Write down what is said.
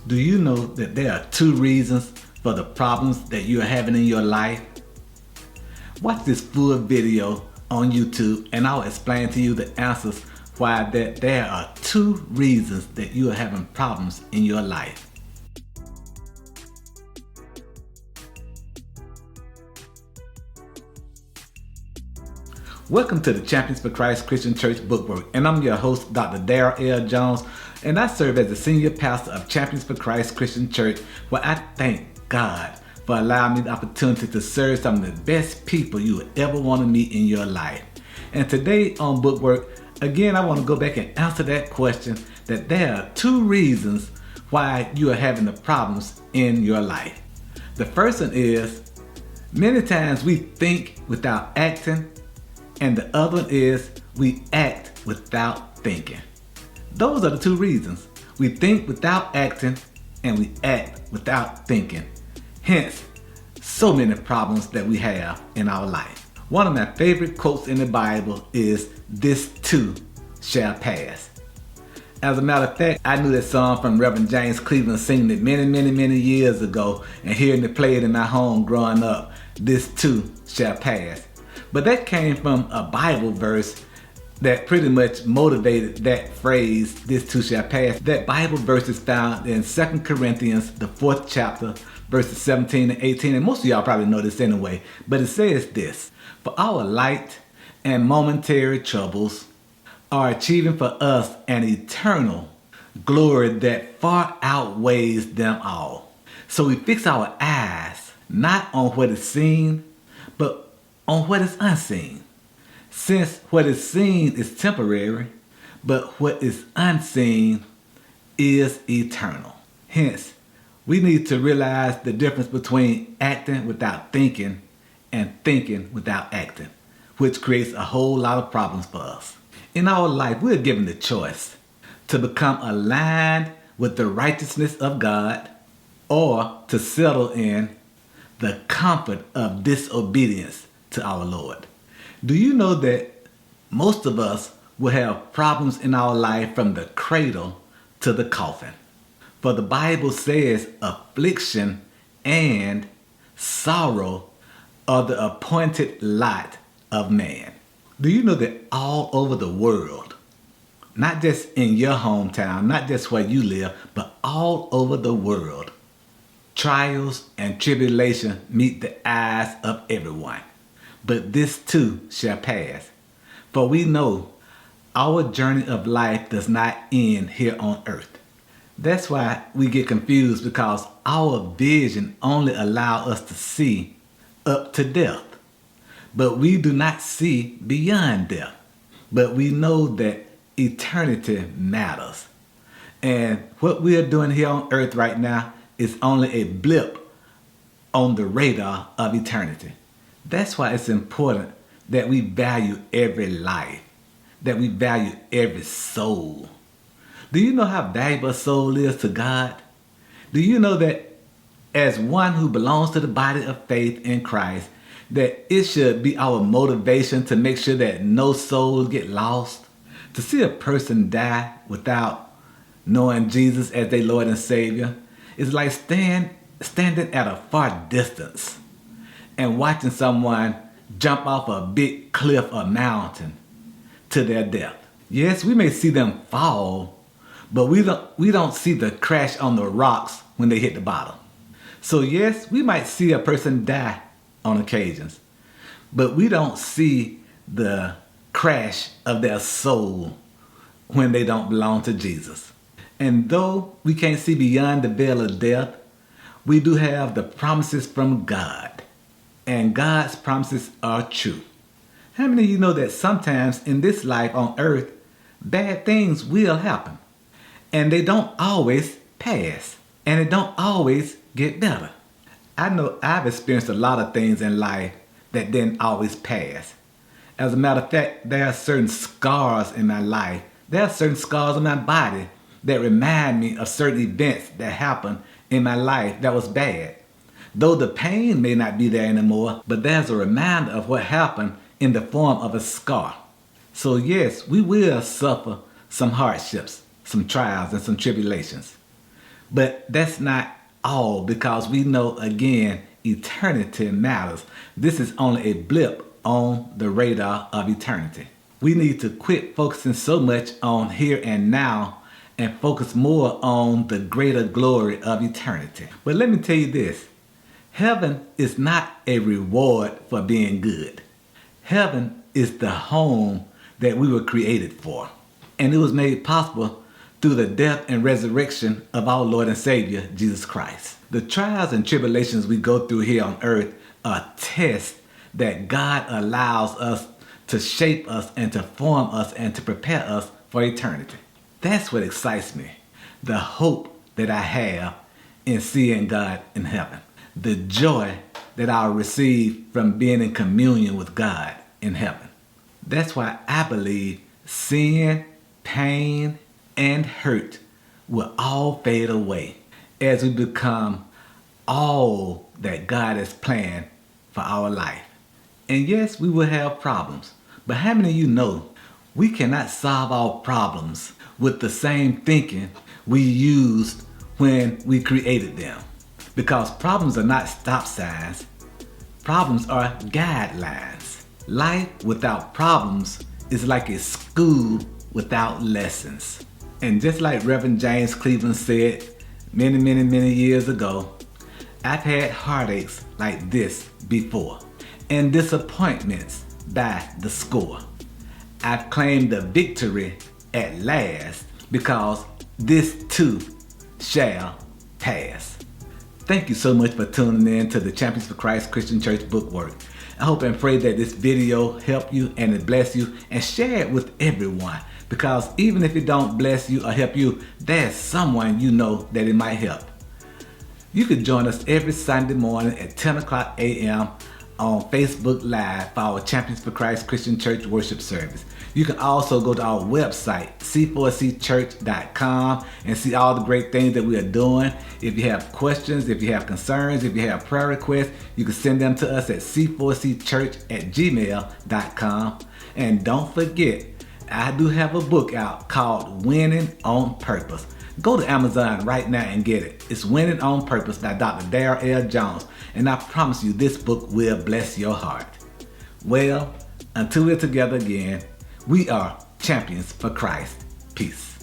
Do you know that there are 2 reasons for the problems that you are having in your life? Watch this full video on YouTube and I'll explain to you the answers why there are 2 reasons that you are having problems in your life. Welcome to the Champions for Christ Christian Church Bookwork, and I'm your host, Dr. Darryl Jones, and I serve as the senior pastor of Champions for Christ Christian Church, where I thank God for allowing me the opportunity to serve some of the best people you would ever want to meet in your life. And today on Bookwork, again, I want to go back and answer that question that there are 2 reasons why you are having the problems in your life. The first one is, many times we think without acting, and the other one is we act without thinking. Those are the 2 reasons. We think without acting and we act without thinking. Hence, so many problems that we have in our life. One of my favorite quotes in the Bible is, "This too shall pass." As a matter of fact, I knew that song from Reverend James Cleveland singing it many years ago, and hearing it played in my home growing up, "This too shall pass." But that came from a Bible verse that pretty much motivated that phrase, "This too shall pass." That Bible verse is found in 2 Corinthians, the 4th chapter, verses 17 and 18. And most of y'all probably know this anyway. But it says this, "For our light and momentary troubles are achieving for us an eternal glory that far outweighs them all." So we fix our eyes not on what is seen, but on what is unseen. Since what is seen is temporary, but what is unseen is eternal. Hence, we need to realize the difference between acting without thinking and thinking without acting, which creates a whole lot of problems for us. In our life, we're given the choice to become aligned with the righteousness of God or to settle in the comfort of disobedience to our Lord. Do you know that most of us will have problems in our life from the cradle to the coffin? For the Bible says affliction and sorrow are the appointed lot of man. Do you know that all over the world, not just in your hometown, not just where you live, but all over the world, trials and tribulation meet the eyes of everyone? But this too shall pass. For we know our journey of life does not end here on earth. That's why we get confused, because our vision only allows us to see up to death. But we do not see beyond death. But we know that eternity matters. And what we are doing here on earth right now is only a blip on the radar of eternity. That's why it's important that we value every life, that we value every soul. Do you know how valuable a soul is to God? Do you know that as one who belongs to the body of faith in Christ, that it should be our motivation to make sure that no souls get lost? To see a person die without knowing Jesus as their Lord and Savior is like standing at a far distance and watching someone jump off a big cliff or mountain to their death. Yes, we may see them fall, but we don't see the crash on the rocks when they hit the bottom. So yes, we might see a person die on occasions, but we don't see the crash of their soul when they don't belong to Jesus. And though we can't see beyond the veil of death, we do have the promises from God. And God's promises are true. How many of you know that sometimes in this life on earth, bad things will happen? And they don't always pass. And it don't always get better. I know I've experienced a lot of things in life that didn't always pass. As a matter of fact, there are certain scars in my life. There are certain scars on my body that remind me of certain events that happened in my life that was bad. Though the pain may not be there anymore, but there's a reminder of what happened in the form of a scar. So yes, we will suffer some hardships, some trials, and some tribulations. But that's not all, because we know, again, eternity matters. This is only a blip on the radar of eternity. We need to quit focusing so much on here and now and focus more on the greater glory of eternity. But let me tell you this. Heaven is not a reward for being good. Heaven is the home that we were created for. And it was made possible through the death and resurrection of our Lord and Savior, Jesus Christ. The trials and tribulations we go through here on earth are tests that God allows us to shape us and to form us and to prepare us for eternity. That's what excites me. The hope that I have in seeing God in heaven. The joy that I'll receive from being in communion with God in heaven. That's why I believe sin, pain, and hurt will all fade away as we become all that God has planned for our life. And yes, we will have problems. But how many of you know we cannot solve our problems with the same thinking we used when we created them? Because problems are not stop signs. Problems are guidelines. Life without problems is like a school without lessons. And just like Reverend James Cleveland said many years ago, I've had heartaches like this before, and disappointments by the score. I've claimed the victory at last, because this too shall pass. Thank you so much for tuning in to the Champions for Christ Christian Church Bookwork. I hope and pray that this video helped you and it bless you, and share it with everyone, because even if it don't bless you or help you, there's someone you know that it might help. You can join us every Sunday morning at 10 o'clock a.m. on Facebook Live for our Champions for Christ Christian Church worship service. You can also go to our website, c4cchurch.com, and see all the great things that we are doing. If you have questions, if you have concerns, if you have prayer requests, you can send them to us at c4cchurch@gmail.com. And don't forget, I do have a book out called Winning on Purpose. Go to Amazon right now and get it. It's Winning on Purpose by Dr. Darryl Jones. And I promise you, this book will bless your heart. Well, until we're together again, we are champions for Christ. Peace.